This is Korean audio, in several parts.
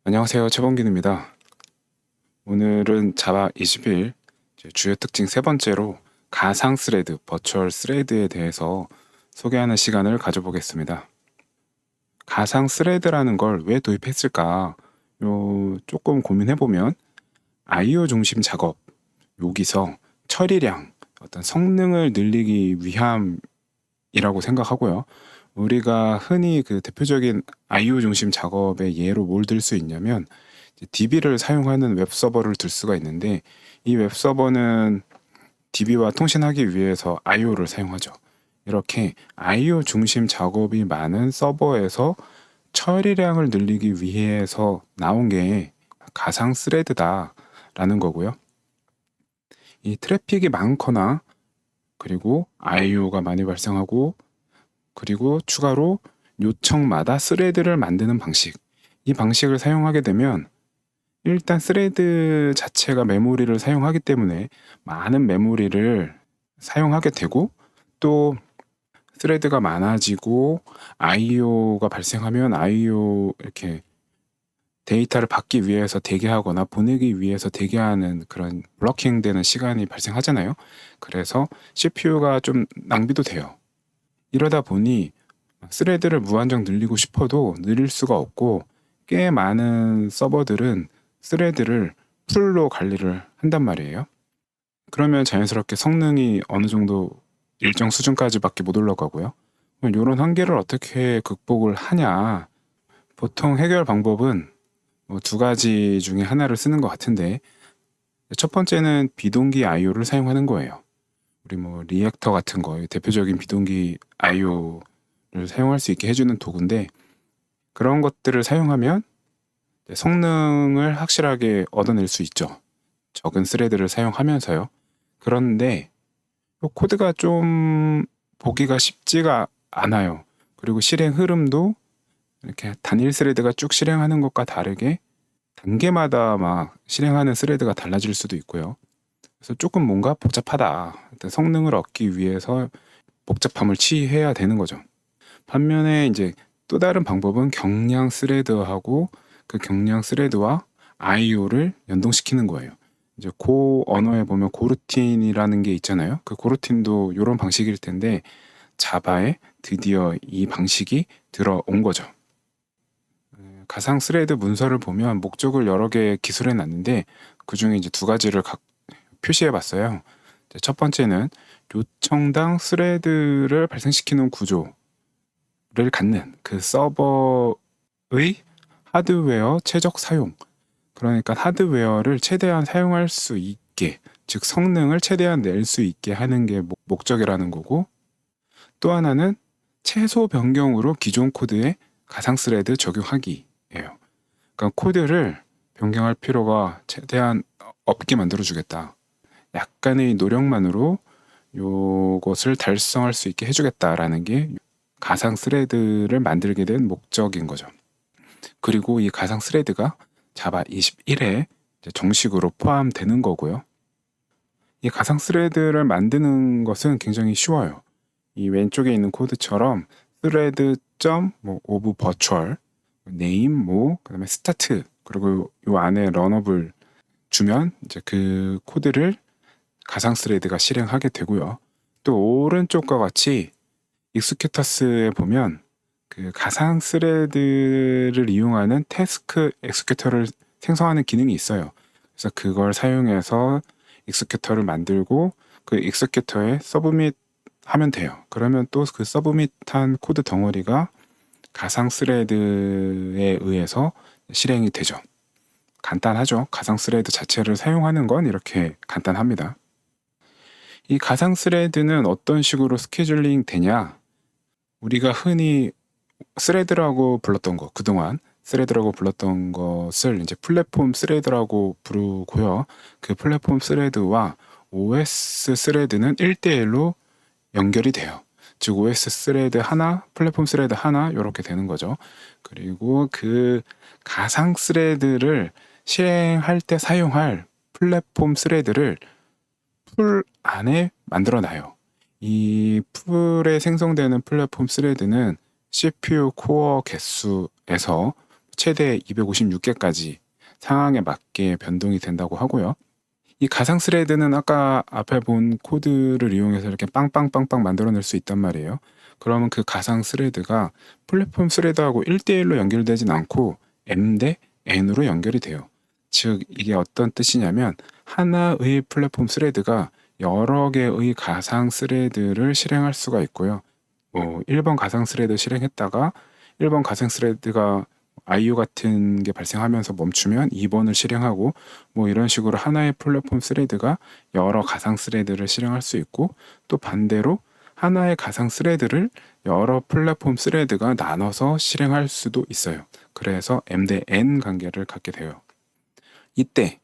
안녕하세요. 최범균입니다. 오늘은 자바 21 주요 특징 세 번째로 가상 스레드, 버추얼 스레드에 대해서 소개하는 시간을 가져보겠습니다. 가상 스레드라는 걸 왜 도입했을까? 조금 고민해보면 IO 중심 작업, 여기서 처리량, 어떤 성능을 늘리기 위함이라고 생각하고요. 우리가 흔히 그 대표적인 IO 중심 작업의 예로 뭘 들 수 있냐면 DB를 사용하는 웹서버를 들 수가 있는데 이 웹서버는 DB와 통신하기 위해서 IO를 사용하죠. 이렇게 IO 중심 작업이 많은 서버에서 처리량을 늘리기 위해서 나온 게 가상 스레드다라는 거고요. 이 트래픽이 많거나 그리고 IO가 많이 발생하고 그리고 추가로 요청마다 스레드를 만드는 방식. 이 방식을 사용하게 되면 일단 스레드 자체가 메모리를 사용하기 때문에 많은 메모리를 사용하게 되고 또 스레드가 많아지고 IO가 발생하면 IO 이렇게 데이터를 받기 위해서 대기하거나 보내기 위해서 대기하는 그런 블러킹 되는 시간이 발생하잖아요. 그래서 CPU가 좀 낭비도 돼요. 이러다 보니 스레드를 무한정 늘리고 싶어도 늘릴 수가 없고 꽤 많은 서버들은 스레드를 풀로 관리를 한단 말이에요. 그러면 자연스럽게 성능이 어느 정도 일정 수준까지밖에 못 올라가고요. 이런 한계를 어떻게 극복을 하냐? 보통 해결 방법은 두 가지 중에 하나를 쓰는 것 같은데 첫 번째는 비동기 IO를 사용하는 거예요. 우리 리액터 같은 거 대표적인 비동기 IO를 사용할 수 있게 해주는 도구인데 그런 것들을 사용하면 성능을 확실하게 얻어낼 수 있죠. 적은 스레드를 사용하면서요. 그런데 코드가 좀 보기가 쉽지가 않아요. 그리고 실행 흐름도 이렇게 단일 스레드가 쭉 실행하는 것과 다르게 단계마다 막 실행하는 스레드가 달라질 수도 있고요. 그래서 조금 뭔가 복잡하다. 성능을 얻기 위해서 복잡함을 취해야 되는 거죠. 반면에 이제 또 다른 방법은 경량 스레드하고 그 경량 스레드와 IO를 연동시키는 거예요. 이제 고 언어에 보면 고루틴이라는 게 있잖아요. 그 고루틴도 이런 방식일 텐데 자바에 드디어 이 방식이 들어온 거죠. 가상 스레드 문서를 보면 목적을 여러 개 기술해 놨는데 그 중에 이제 두 가지를 표시해 봤어요. 첫 번째는 요청당 스레드를 발생시키는 구조를 갖는 그 서버의 하드웨어 최적 사용. 그러니까 하드웨어를 최대한 사용할 수 있게, 즉 성능을 최대한 낼 수 있게 하는 게 목적이라는 거고, 또 하나는 최소 변경으로 기존 코드에 가상 스레드 적용하기예요. 그러니까 코드를 변경할 필요가 최대한 없게 만들어 주겠다. 약간의 노력만으로 요것을 달성할 수 있게 해주겠다라는 게 가상 스레드를 만들게 된 목적인 거죠. 그리고 이 가상 스레드가 자바 21에 정식으로 포함되는 거고요. 이 가상 스레드를 만드는 것은 굉장히 쉬워요. 이 왼쪽에 있는 코드처럼 스레드 오브 버추얼 네임 그다음에 스타트 그리고 요 안에 런업을 주면 이제 그 코드를 가상 스레드가 실행하게 되고요. 또 오른쪽과 같이 익스큐터스에 보면 그 가상 스레드를 이용하는 태스크 엑스큐터를 생성하는 기능이 있어요. 그래서 그걸 사용해서 익스큐터를 만들고 그 익스큐터에 서브밋 하면 돼요. 그러면 또 그 서브밋한 코드 덩어리가 가상 스레드에 의해서 실행이 되죠. 간단하죠. 가상 스레드 자체를 사용하는 건 이렇게 간단합니다. 이 가상 스레드는 어떤 식으로 스케줄링 되냐? 우리가 흔히 스레드라고 불렀던 거, 그동안 스레드라고 불렀던 것을 이제 플랫폼 스레드라고 부르고요. 그 플랫폼 스레드와 OS 스레드는 1대1로 연결이 돼요. 즉 OS 스레드 하나, 플랫폼 스레드 하나 이렇게 되는 거죠. 그리고 그 가상 스레드를 실행할 때 사용할 플랫폼 스레드를 풀 안에 만들어 놔요. 이 풀에 생성되는 플랫폼 스레드는 CPU 코어 개수에서 최대 256개까지 상황에 맞게 변동이 된다고 하고요. 이 가상 스레드는 아까 앞에 본 코드를 이용해서 이렇게 빵빵빵빵 만들어낼 수 있단 말이에요. 그러면 그 가상 스레드가 플랫폼 스레드하고 1대1로 연결되진 않고 M 대 N으로 연결이 돼요. 즉 이게 어떤 뜻이냐면 하나의 플랫폼 스레드가 여러 개의 가상 스레드를 실행할 수가 있고요. 1번 가상 스레드 실행했다가 1번 가상 스레드가 IO 같은 게 발생하면서 멈추면 2번을 실행하고 뭐 이런 식으로 하나의 플랫폼 스레드가 여러 가상 스레드를 실행할 수 있고, 또 반대로 하나의 가상 스레드를 여러 플랫폼 스레드가 나눠서 실행할 수도 있어요. 그래서 M 대 N 관계를 갖게 돼요. 이때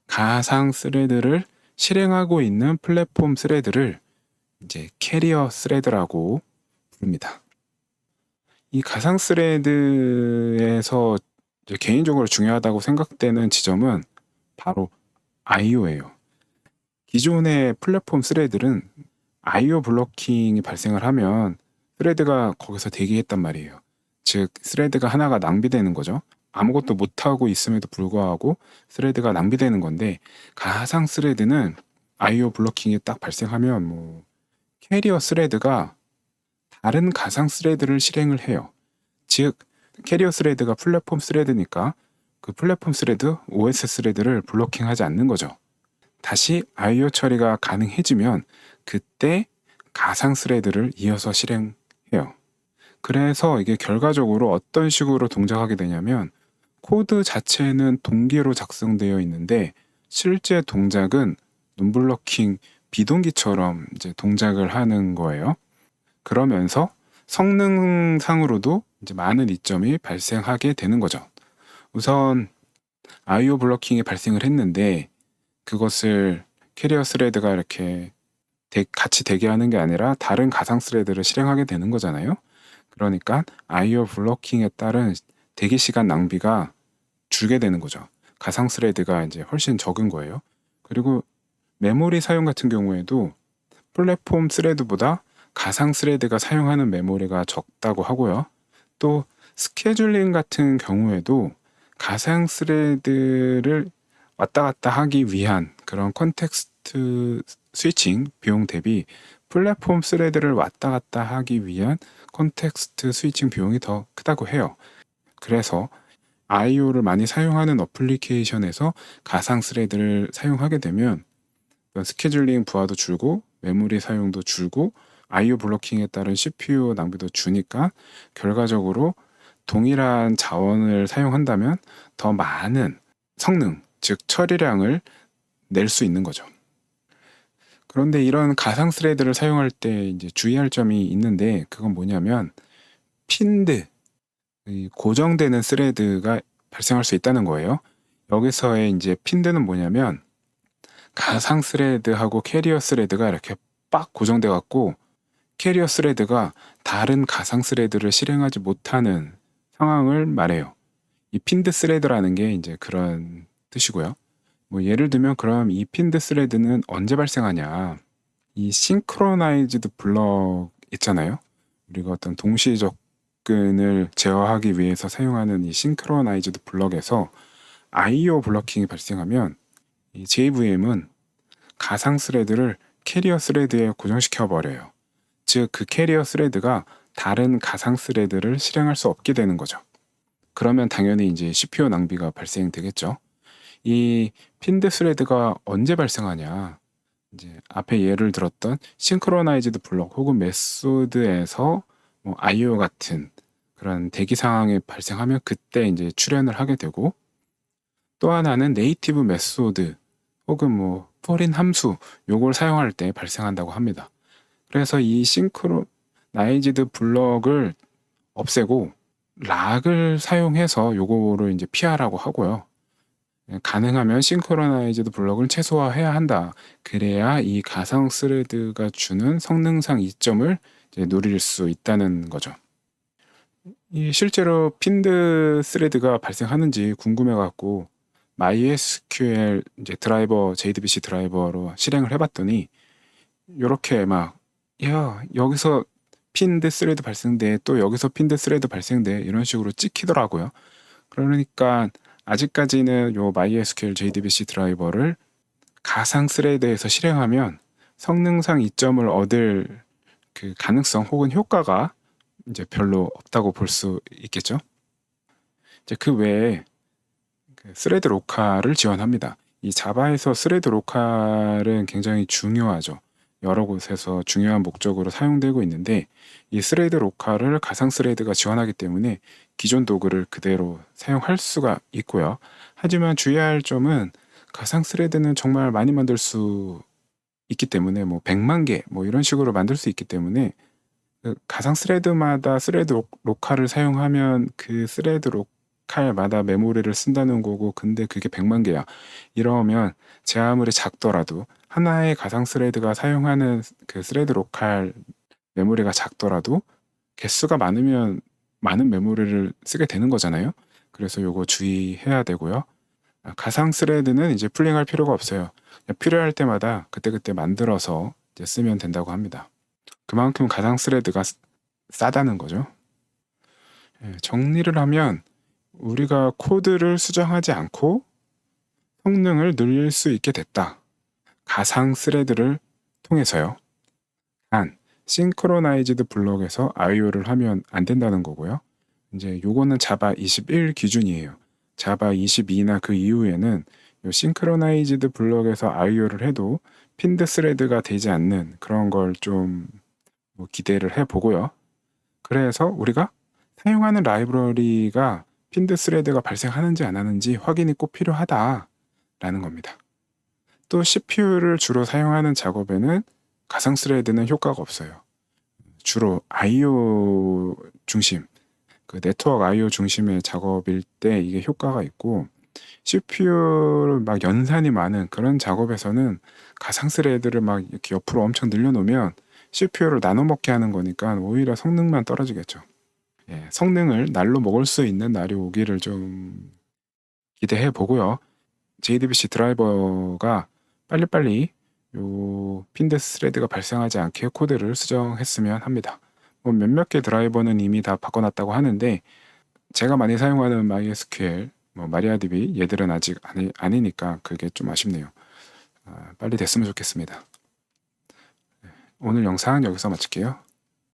가상 스레드를 실행하고 있는 플랫폼 스레드를 이제 캐리어 스레드라고 부릅니다. 이 가상 스레드에서 개인적으로 중요하다고 생각되는 지점은 바로 IO예요. 기존의 플랫폼 스레드는 IO 블로킹이 발생을 하면 스레드가 거기서 대기했단 말이에요. 즉 스레드가 하나가 낭비되는 거죠. 아무것도 못하고 있음에도 불구하고 스레드가 낭비되는 건데, 가상 스레드는 IO 블로킹이 딱 발생하면 캐리어 스레드가 다른 가상 스레드를 실행을 해요. 즉 캐리어 스레드가 플랫폼 스레드니까 그 플랫폼 스레드, OS 스레드를 블로킹하지 않는 거죠. 다시 IO 처리가 가능해지면 그때 가상 스레드를 이어서 실행해요. 그래서 이게 결과적으로 어떤 식으로 동작하게 되냐면, 코드 자체는 동기로 작성되어 있는데 실제 동작은 논블로킹 비동기처럼 이제 동작을 하는 거예요. 그러면서 성능상으로도 이제 많은 이점이 발생하게 되는 거죠. 우선 IO 블로킹이 발생을 했는데 그것을 캐리어 스레드가 이렇게 같이 대기하는 게 아니라 다른 가상 스레드를 실행하게 되는 거잖아요. 그러니까 IO 블로킹에 따른 대기 시간 낭비가 줄게 되는 거죠. 가상 스레드가 이제 훨씬 적은 거예요. 그리고 메모리 사용 같은 경우에도 플랫폼 스레드보다 가상 스레드가 사용하는 메모리가 적다고 하고요. 또 스케줄링 같은 경우에도 가상 스레드를 왔다 갔다 하기 위한 그런 컨텍스트 스위칭 비용 대비 플랫폼 스레드를 왔다 갔다 하기 위한 컨텍스트 스위칭 비용이 더 크다고 해요. 그래서 IO를 많이 사용하는 어플리케이션에서 가상 스레드를 사용하게 되면 스케줄링 부하도 줄고 메모리 사용도 줄고 IO 블로킹에 따른 CPU 낭비도 주니까 결과적으로 동일한 자원을 사용한다면 더 많은 성능, 즉 처리량을 낼 수 있는 거죠. 그런데 이런 가상 스레드를 사용할 때 이제 주의할 점이 있는데, 그건 뭐냐면 핀드, 고정되는 스레드가 발생할 수 있다는 거예요. 여기서의 이제 핀드는 뭐냐면 가상 스레드하고 캐리어 스레드가 이렇게 빡 고정돼 갖고 캐리어 스레드가 다른 가상 스레드를 실행하지 못하는 상황을 말해요. 이 핀드 스레드라는 게 이제 그런 뜻이고요. 예를 들면 그럼 이 핀드 스레드는 언제 발생하냐? 이 싱크로나이즈드 블럭 있잖아요. 우리가 어떤 동시 접근을 제어하기 위해서 사용하는 이 싱크로나이즈드 블럭에서 IO 블로킹이 발생하면 이 JVM은 가상 스레드를 캐리어 스레드에 고정시켜 버려요. 즉 그 캐리어 스레드가 다른 가상 스레드를 실행할 수 없게 되는 거죠. 그러면 당연히 이제 CPU 낭비가 발생되겠죠. 이 핀드 스레드가 언제 발생하냐? 이제 앞에 예를 들었던 싱크로나이즈드 블록 혹은 메소드에서 IO 같은 그런 대기 상황이 발생하면 그때 이제 출현을 하게 되고, 또 하나는 네이티브 메소드 혹은 포린 함수 요걸 사용할 때 발생한다고 합니다. 그래서 이 싱크로나이즈드 블럭을 없애고 락을 사용해서 요거를 이제 피하라고 하고요. 가능하면 싱크로나이즈드 블럭을 최소화해야 한다. 그래야 이 가상 스레드가 주는 성능상 이점을 이제 누릴 수 있다는 거죠. 이 실제로 핀드 스레드가 발생하는지 궁금해갖고 MySQL 이제 드라이버 JDBC 드라이버로 실행을 해봤더니 이렇게 여기서 핀드 스레드 발생돼, 또 여기서 핀드 스레드 발생돼, 이런 식으로 찍히더라고요. 그러니까 아직까지는 요 MySQL JDBC 드라이버를 가상 스레드에서 실행하면 성능상 이점을 얻을 그 가능성 혹은 효과가 이제 별로 없다고 볼 수 있겠죠. 이제 그 외에 그 스레드 로컬을 지원합니다. 이 자바에서 스레드 로컬은 굉장히 중요하죠. 여러 곳에서 중요한 목적으로 사용되고 있는데 이 스레드 로컬을 가상 스레드가 지원하기 때문에 기존 도구를 그대로 사용할 수가 있고요. 하지만 주의해야 할 점은 가상 스레드는 정말 많이 만들 수 있기 때문에 뭐 100만 개 뭐 이런 식으로 만들 수 있기 때문에 그 가상 스레드마다 스레드 로컬을 사용하면 그 스레드 로컬마다 메모리를 쓴다는 거고, 근데 그게 100만 개야. 이러면 제 아무리 작더라도 하나의 가상 스레드가 사용하는 그 스레드 로컬 메모리가 작더라도 개수가 많으면 많은 메모리를 쓰게 되는 거잖아요. 그래서 요거 주의해야 되고요. 가상 스레드는 이제 풀링할 필요가 없어요. 그냥 필요할 때마다 그때그때 만들어서 이제 쓰면 된다고 합니다. 그만큼 가상 스레드가 싸다는 거죠. 정리를 하면 우리가 코드를 수정하지 않고 성능을 늘릴 수 있게 됐다. 가상 스레드를 통해서요. 단, 싱크로나이즈드 블록에서 IO를 하면 안 된다는 거고요. 이제 요거는 자바 21 기준이에요. 자바 22나 그 이후에는 요 싱크로나이즈드 블록에서 IO를 해도 핀드 스레드가 되지 않는 그런 걸 좀 기대를 해보고요. 그래서 우리가 사용하는 라이브러리가 핀드 스레드가 발생하는지 안 하는지 확인이 꼭 필요하다라는 겁니다. 또 CPU를 주로 사용하는 작업에는 가상 스레드는 효과가 없어요. 주로 I/O 중심, 그 네트워크 I/O 중심의 작업일 때 이게 효과가 있고, CPU를 막 연산이 많은 그런 작업에서는 가상 스레드를 막 이렇게 옆으로 엄청 늘려놓으면 CPU를 나눠 먹게 하는 거니까 오히려 성능만 떨어지겠죠. 성능을 날로 먹을 수 있는 날이 오기를 좀 기대해 보고요. JDBC 드라이버가 빨리빨리 요 핀드 스레드가 발생하지 않게 코드를 수정했으면 합니다. 뭐 몇몇 개 드라이버는 이미 다 바꿔놨다고 하는데 제가 많이 사용하는 MySQL, 마리아DB 얘들은 아직 아니니까 그게 좀 아쉽네요. 빨리 됐으면 좋겠습니다. 오늘 영상 여기서 마칠게요.